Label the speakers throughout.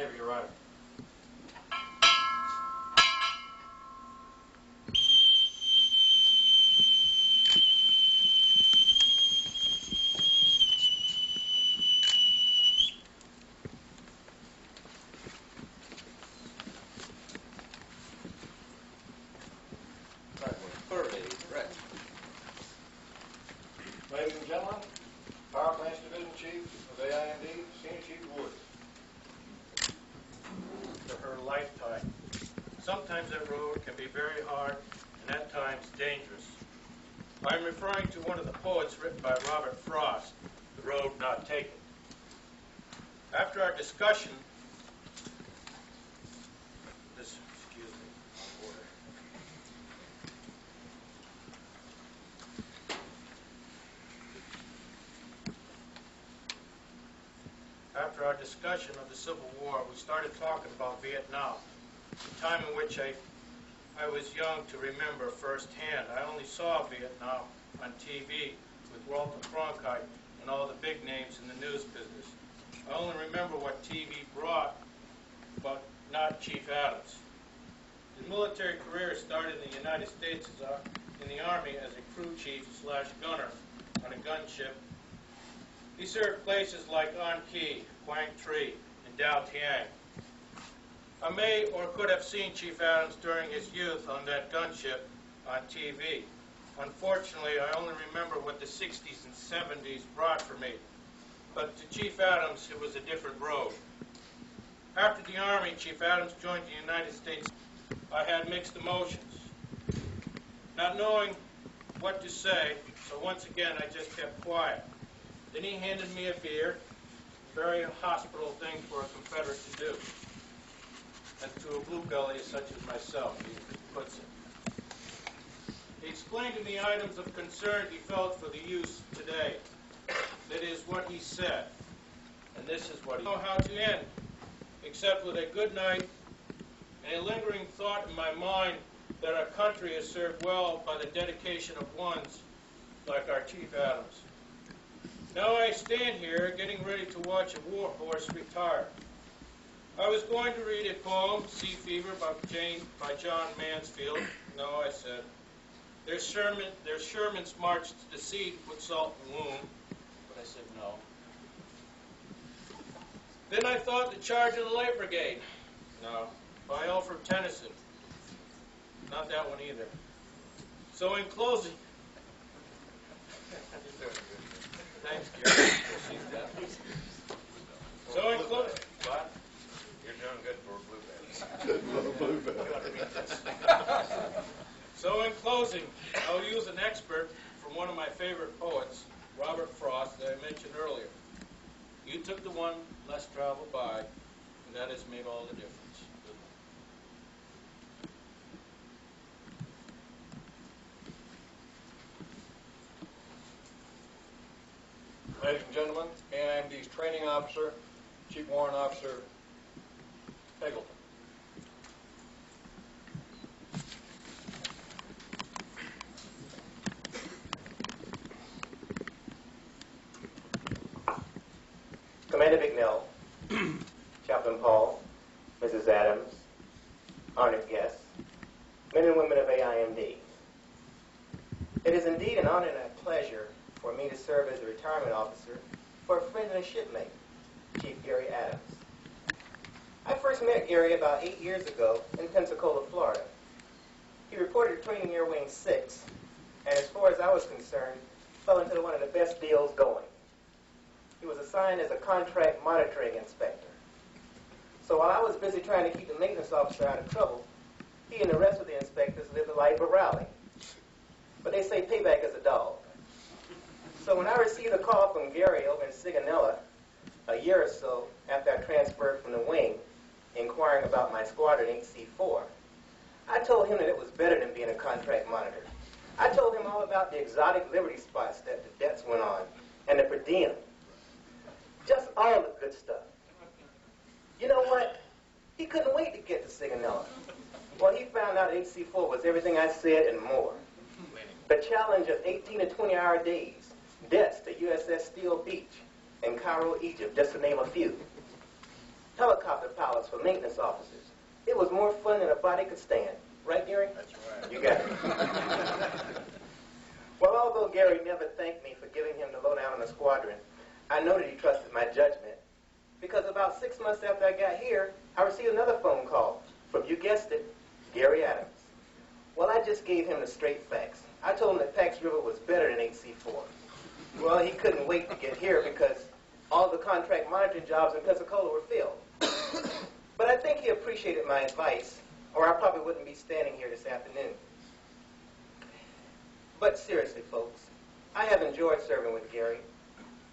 Speaker 1: whenever you're ready. Ladies and gentlemen, Power Plants Division Chief of AIMD, Senior Chief Woods. For her lifetime. Sometimes that road can be very hard and at times dangerous. I'm referring to one of the poets written by Robert Frost, The Road Not Taken. After our discussion, After our discussion of the Civil War, we started talking about Vietnam, a time in which I was young to remember firsthand. I only saw Vietnam on TV with Walter Cronkite and all the big names in the news business. I only remember what TV brought, but not Chief Adams. His military career started in the United States in the Army as a crew chief / gunner on a gunship. He served places like An Kee, Quang Tri, and Dao Tiang. I may or could have seen Chief Adams during his youth on that gunship on TV. Unfortunately, I only remember what the 60s and 70s brought for me. But to Chief Adams, it was a different road. After the Army, Chief Adams joined the United States. I had mixed emotions, not knowing what to say, so once again I just kept quiet. Then he handed me a beer, a very hospitable thing for a Confederate to do, and to a blue belly such as myself, he puts it. He explained to me items of concern he felt for the youth today. That is what he said, and this is what he know how to end, except with a good night and a lingering thought in my mind that our country is served well by the dedication of ones like our Chief Adams. Now I stand here getting ready to watch a war horse retire. I was going to read a poem, Sea Fever, by John Mansfield. No, I said. There's Sherman's march to the sea to put salt in the wound. But I said no. Then I thought the Charge of the Light Brigade. No. By Alfred Tennyson. Not that one either. So in closing, thanks, Gary. So in closing, what? You're doing good for a blue band. So in closing, I'll use an expert from one of my favorite poets, Robert Frost, that I mentioned earlier. You took the one less traveled by, and that has made all the difference.
Speaker 2: Ladies and gentlemen, AIMD's training officer, Chief Warrant Officer Eggleton.
Speaker 3: Commander Bicknell, Chaplain Paul, Mrs. Adams, honored guests, men and women of AIMD. It is indeed an honor and a pleasure for me to serve as a retirement officer for a friend and a shipmate, Chief Gary Adams. I first met Gary about 8 years ago in Pensacola, Florida. He reported to Training Air Wing 6, and as far as I was concerned, fell into one of the best deals going. He was assigned as a contract monitoring inspector. So while I was busy trying to keep the maintenance officer out of trouble, he and the rest of the inspectors lived a life of rally. But they say payback is a dog. So when I received a call from Gary over in Sigonella a year or so after I transferred from the wing, inquiring about my squadron HC4, I told him that it was better than being a contract monitor. I told him all about the exotic liberty spots that the cadets went on and the per diem. Just all the good stuff. You know what? He couldn't wait to get to Sigonella. Well, he found out HC4 was everything I said and more. The challenge of 18 to 20-hour days, deaths to USS Steel Beach, and Cairo, Egypt, just to name a few. helicopter pilots for maintenance officers. It was more fun than a body could stand. Right, Gary?
Speaker 1: That's right.
Speaker 3: You got it. Well, although Gary never thanked me for giving him the lowdown on the squadron, I know that he trusted my judgment, because about 6 months after I got here, I received another phone call from, you guessed it, Gary Adams. Well, I just gave him the straight facts. I told him that Pax River was better than HC4. Well, he couldn't wait to get here because all the contract monitoring jobs in Pensacola were filled. But I think he appreciated my advice, or I probably wouldn't be standing here this afternoon. But seriously, folks, I have enjoyed serving with Gary.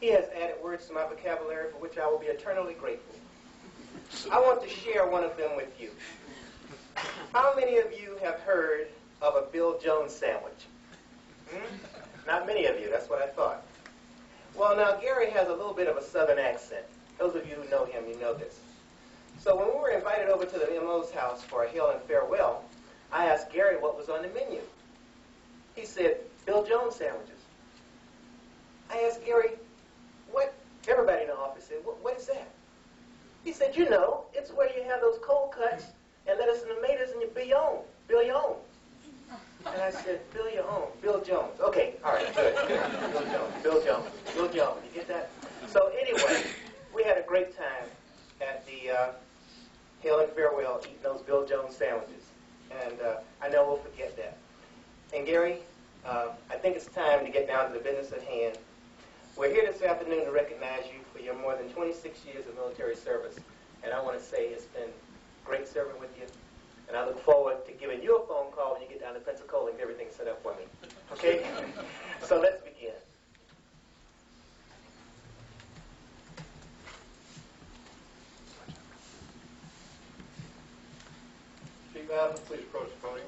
Speaker 3: He has added words to my vocabulary for which I will be eternally grateful. I want to share one of them with you. How many of you have heard of a Bill Jones sandwich? Not many of you, that's what I thought. Well, now, Gary has a little bit of a southern accent. Those of you who know him, you know this. So when we were invited over to the MO's house for a hail and farewell, I asked Gary what was on the menu. He said, Bill Jones sandwiches. I asked Gary, what? Everybody in the office said, what is that? He said, you know, it's where you have those cold cuts and lettuce and tomatoes and your bouillon. And I said, Bill Jones. Okay, all right, good. Bill Jones. You get that? So anyway, we had a great time at the hail and farewell eating those Bill Jones sandwiches. And I know we'll forget that. And Gary, I think it's time to get down to the business at hand. We're here this afternoon to recognize you for your more than 26 years of military service. And I want to say it's been great serving with you. And I look forward to giving you a phone call when you get down to Pensacola and get everything set up for me. Okay? So let's begin.
Speaker 2: Chief Adams, please approach the podium.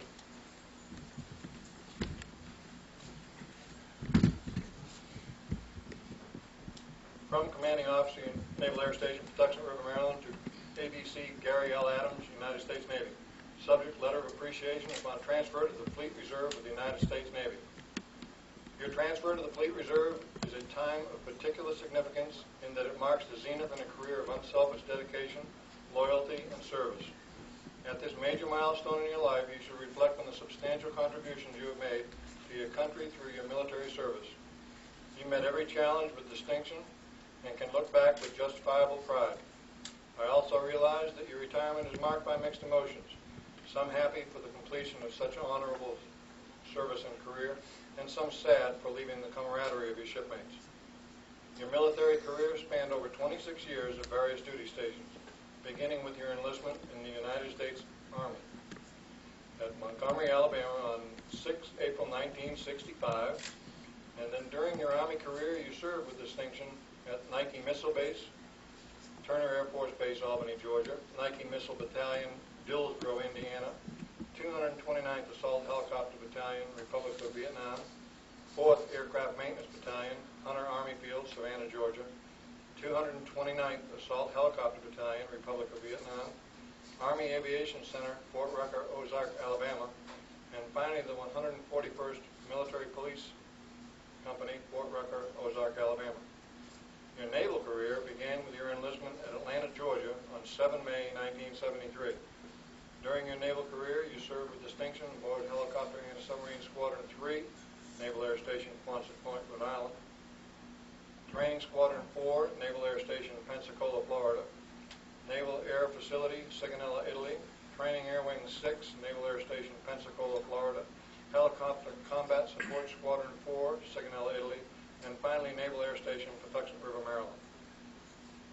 Speaker 2: From Commanding Officer, Naval Air Station, Patuxent River, Maryland, to ABC Gary L. Adams, United States Navy. Subject, letter of appreciation upon transfer to the Fleet Reserve of the United States Navy. Your transfer to the Fleet Reserve is a time of particular significance in that it marks the zenith in a career of unselfish dedication, loyalty, and service. At this major milestone in your life, you should reflect on the substantial contributions you have made to your country through your military service. You met every challenge with distinction and can look back with justifiable pride. I also realize that your retirement is marked by mixed emotions, some happy for the completion of such honorable service and career, and some sad for leaving the camaraderie of your shipmates. Your military career spanned over 26 years at various duty stations, beginning with your enlistment in the United States Army at Montgomery, Alabama on 6 April 1965, and then during your Army career you served with distinction at Nike Missile Base, Turner Air Force Base, Albany, Georgia, Nike Missile Battalion, Dillsboro, Indiana, 229th Assault Helicopter Battalion, Republic of Vietnam, 4th Aircraft Maintenance Battalion, Hunter Army Field, Savannah, Georgia, 229th Assault Helicopter Battalion, Republic of Vietnam, Army Aviation Center, Fort Rucker, Ozark, Alabama, and finally the 141st Military Police Company, Fort Rucker, Ozark, Alabama. Your naval career began with your enlistment at Atlanta, Georgia on 7 May 1973. During your naval career, you served with distinction aboard Helicopter and Submarine Squadron 3, Naval Air Station, Quonset Point, Rhode Island, Training Squadron 4, Naval Air Station, Pensacola, Florida, Naval Air Facility, Sigonella, Italy, Training Air Wing 6, Naval Air Station, Pensacola, Florida, Helicopter Combat Support Squadron 4, Sigonella, Italy, and finally Naval Air Station, Patuxent River, Maryland.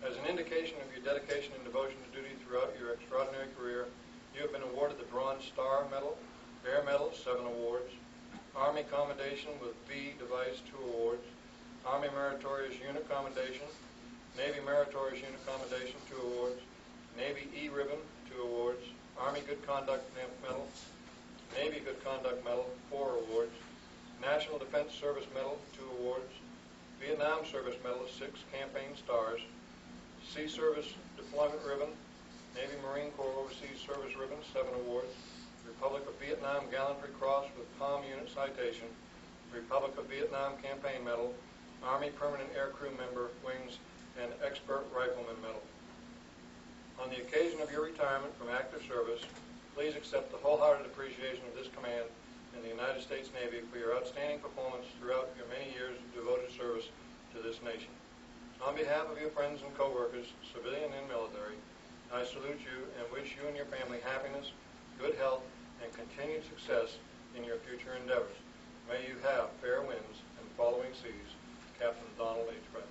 Speaker 2: As an indication of your dedication and devotion to duty throughout your extraordinary career, you have been awarded the Bronze Star Medal, Air Medal, 7 awards, Army Commendation with V Device, 2 awards, Army Meritorious Unit Commendation, Navy Meritorious Unit Commendation, 2 awards, Navy E-Ribbon, 2 awards, Army Good Conduct Medal, Navy Good Conduct Medal, 4 awards, National Defense Service Medal, 2 awards, Vietnam Service Medal, 6 campaign stars, Sea Service Deployment Ribbon, Navy Marine Corps Overseas Service Ribbon, 7 awards, Republic of Vietnam Gallantry Cross with Palm Unit Citation, Republic of Vietnam Campaign Medal, Army Permanent Air Crew Member Wings, and Expert Rifleman Medal. On the occasion of your retirement from active service, please accept the wholehearted appreciation of this command and the United States Navy for your outstanding performance throughout your many years of devoted service to this nation. On behalf of your friends and coworkers, civilian and military, I salute you and wish you and your family happiness, good health, and continued success in your future endeavors. May you have fair winds and following seas. Captain Donald H. Brett.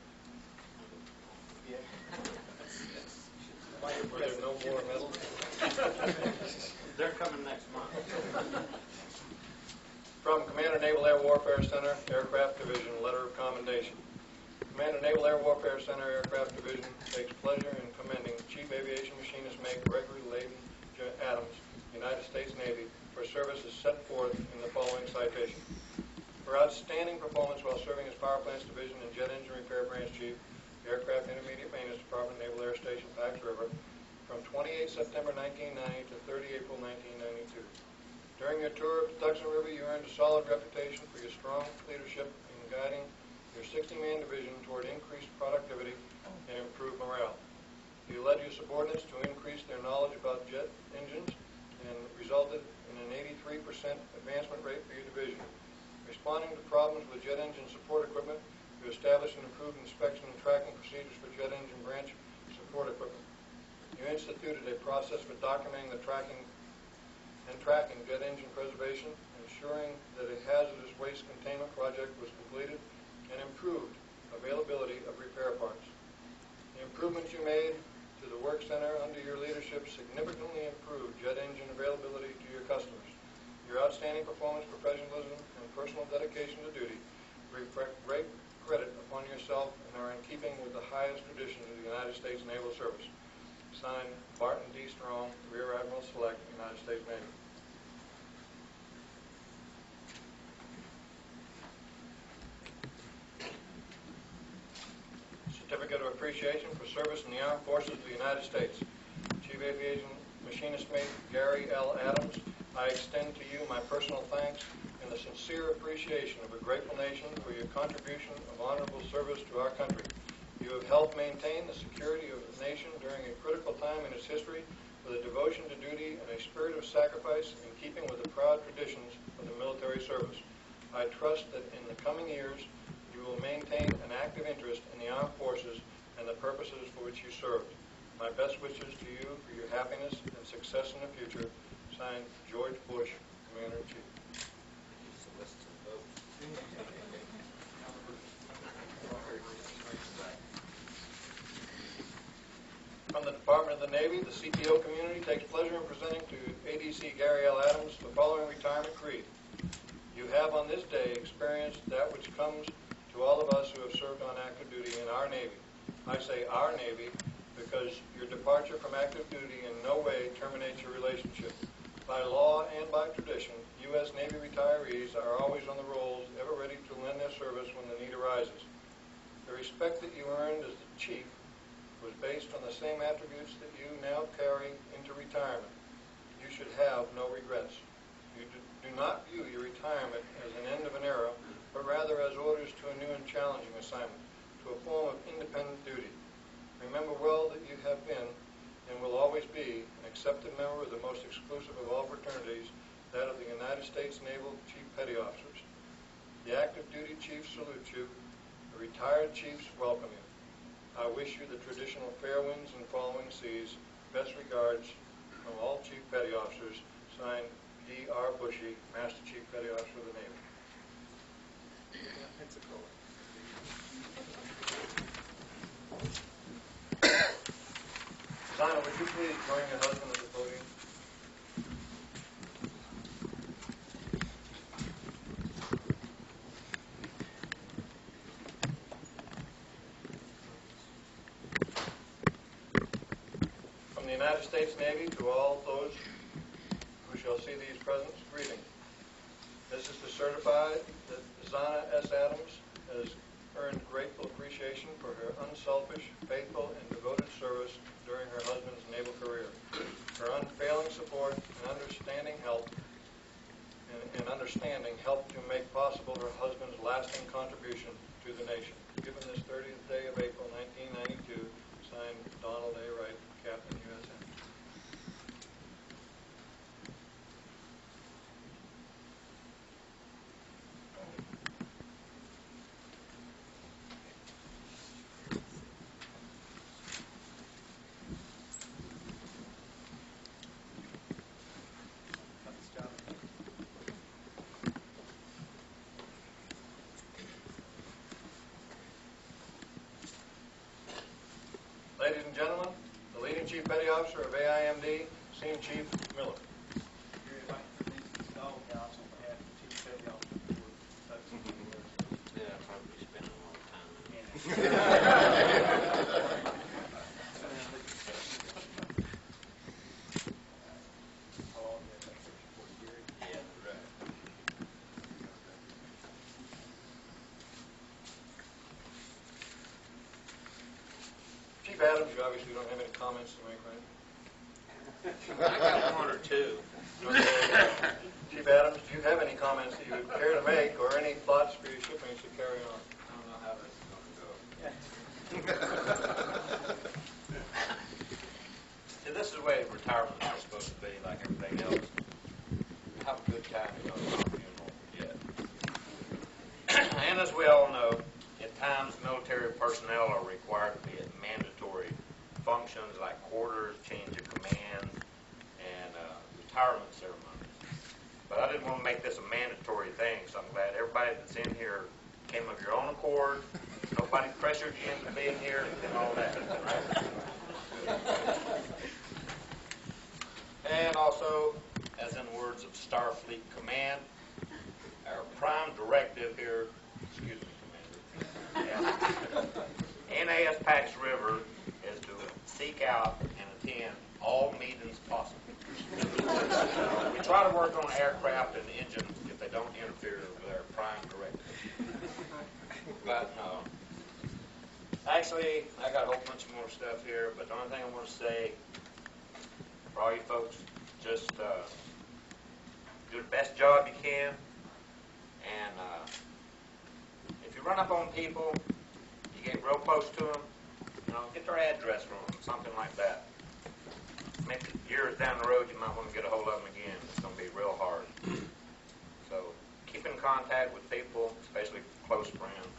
Speaker 2: Were there no more medals?
Speaker 1: They're coming next month.
Speaker 2: From Commander Naval Air Warfare Center, Aircraft Division, letter of commendation. Commander Naval Air Warfare Center, Aircraft Division takes pleasure in commending Chief Aviation Machinist Mate Gregory Layden Adams, United States Navy, for services set forth in the following citation. For outstanding performance while serving as Power Plants Division and Jet Engine Repair Branch Chief, Aircraft Intermediate Maintenance Department, Naval Air Station, Pax River, from 28 September 1990 to 30 April 1992. During your tour of Tucson River, you earned a solid reputation for your strong leadership in guiding your 60-man division toward increased productivity and improved morale. You led your subordinates to increase their knowledge about jet engines and resulted in an 83% advancement rate for your division. Responding to problems with jet engine support equipment, you established and improved inspection and tracking procedures for jet engine branch support equipment. You instituted a process for documenting the tracking jet engine preservation, ensuring that a hazardous waste containment project was completed, and improved availability of repair parts. The improvements you made to the work center under your leadership significantly improved jet engine availability to your customers. Your outstanding performance, professionalism, and personal dedication to duty reflect great credit upon yourself and are in keeping with the highest traditions of the United States Naval Service. Signed, Barton D. Strong, Rear Admiral Select, United States Navy. Certificate of Appreciation for Service in the Armed Forces of the United States. Chief Aviation Machinist Mate Gary L. Adams, I extend to you my personal thanks and the sincere appreciation of a grateful nation for your contribution of honorable service to our country. You have helped maintain the security of the nation during a critical time in its history with a devotion to duty and a spirit of sacrifice in keeping with the proud traditions of the military service. I trust that in the coming years you will maintain an active interest in the armed forces and the purposes for which you served. My best wishes to you for your happiness and success in the future. Signed, George Bush, Commander-in-Chief. From the Department of the Navy, the CPO community takes pleasure in presenting to ADC Gary L. Adams the following retirement creed. You have on this day experienced that which comes to all of us who have served on active duty in our Navy. I say our Navy because your departure from active duty in no way terminates your relationship. By law and by tradition, U.S. Navy retirees are always on the rolls, ever ready to lend their service when the need arises. The respect that you earned as the chief was based on the same attributes that you now carry into retirement. You should have no regrets. You do not view your retirement as an end of an era, but rather as orders to a new and challenging assignment, to a form of independent duty. Remember well that you have been and will always be an accepted member of the most exclusive of all fraternities, that of the United States Naval Chief Petty Officers. The active duty chiefs salute you. The retired chiefs welcome you. I wish you the traditional fair winds and following seas. Best regards from all Chief Petty Officers. Signed, D.R. Bushy, Master Chief Petty Officer of the Navy. Zana, would you please join your husband at the podium? From the United States Navy to all those who shall see these presents, greeting. This is to certify that Zana S. Adams has earned grateful appreciation for her unselfish, faithful, and devoted service during her husband's naval career. Her unfailing support and understanding helped to make possible her husband's lasting contribution to the nation. Given this 30th day of April 1992, signed Donald A. Wright, Captain, U.S. Ladies and gentlemen, the leading Chief Petty Officer of AIMD, Senior Chief Miller.
Speaker 4: Yeah, probably spending a lot of time. Yeah, right.
Speaker 2: Chief Adams, you obviously don't have any comments to make, right?
Speaker 4: I got one or two.
Speaker 2: Chief Adams, do you have any comments that you would care to make or any thoughts for your shipmates to carry on?
Speaker 4: I don't know how this is going to go. See, this is the way retirement is supposed to be, like everything else. Have a good time, you know, not being old yet. And as we all know, at times military personnel are required to be at mandatory functions like quarters, change of command, and retirement ceremonies. But I didn't want to make this a mandatory thing, so I'm glad everybody that's in here came of your own accord. Nobody pressured you into being here and all that, right? And also, as in the words of Starfleet Command, our prime directive here, excuse me, Commander, NAS Pax River is to seek out and attend all meetings possible. We try to work on aircraft and engines if they don't interfere with our prime directive. But no. Actually, I got a whole bunch more stuff here, but the only thing I want to say for all you folks, just do the best job you can, and if you run up on people, you get real close to them, you know, get their address from them, something like that. Maybe years down the road, you might want to get a hold of them again. It's going to be real hard. So keep in contact with people, especially close friends.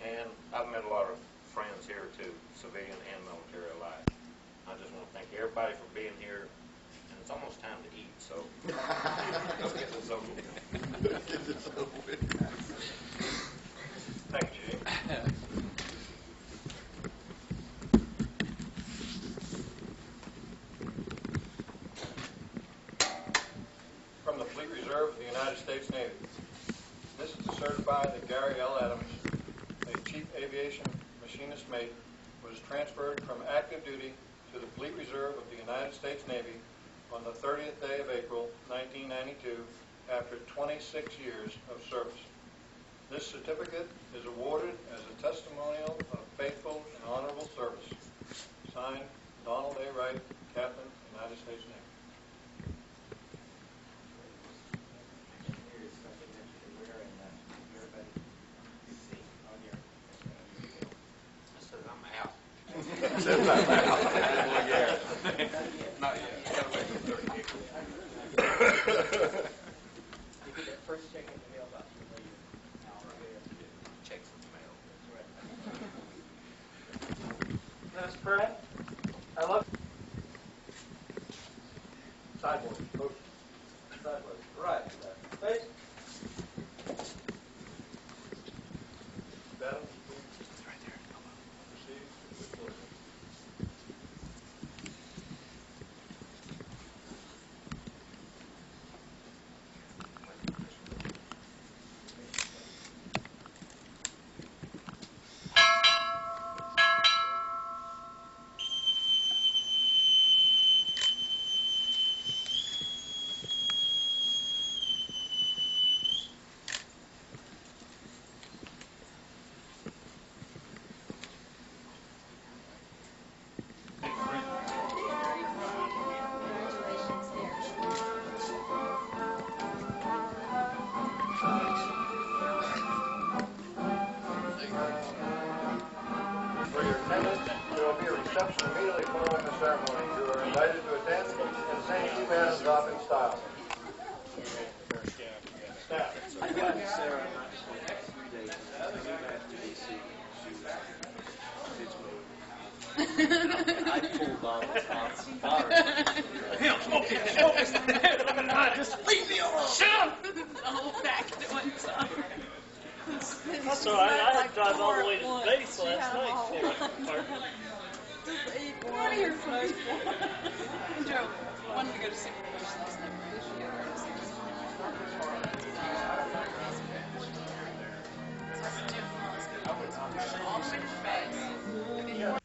Speaker 4: And I've met a lot of friends here too, civilian and military alike. I just want to thank everybody for being here. And it's almost time to eat, so let's get this over with.
Speaker 2: Thank you, Gene. From the Fleet Reserve of the United States Navy. This is to certify that Gary L. Adams, a Chief Aviation Machinist Mate, was transferred from active duty to the Fleet Reserve of the United States Navy on the 30th day of April, 1992, after 26 years of service. This certificate is awarded as a testimonial of faithful and honorable service. Signed, Donald A. Wright, Captain, United States Navy.
Speaker 5: Here's something that you can wear and everybody see on your.
Speaker 4: This says I'm out.
Speaker 5: Not
Speaker 4: yet. Gotta wait till 30 April.
Speaker 5: You get that first check in the mailbox before you.
Speaker 4: Checks in the mail.
Speaker 5: Let us pray. I love.
Speaker 2: Sideboard. Motion. Sideboard. Right. Face. Adams, please. Right there. Proceed with the floor. For your attendance, there will be a reception immediately following the ceremony. You are invited to attend in St. Chief Adams drop-in style. Staff.
Speaker 5: I got Sarah not to the next 3 days. I moved back to DC. She was moving. I pulled on the top.
Speaker 6: Him, smoke. Just leave me alone. Shut up. The whole back at one time.
Speaker 7: That's all right. I had to drive all the way to the base last night.
Speaker 6: Just ate one. I want to hear from people. Joe wanted to go to Super Bowl last night. All in his face.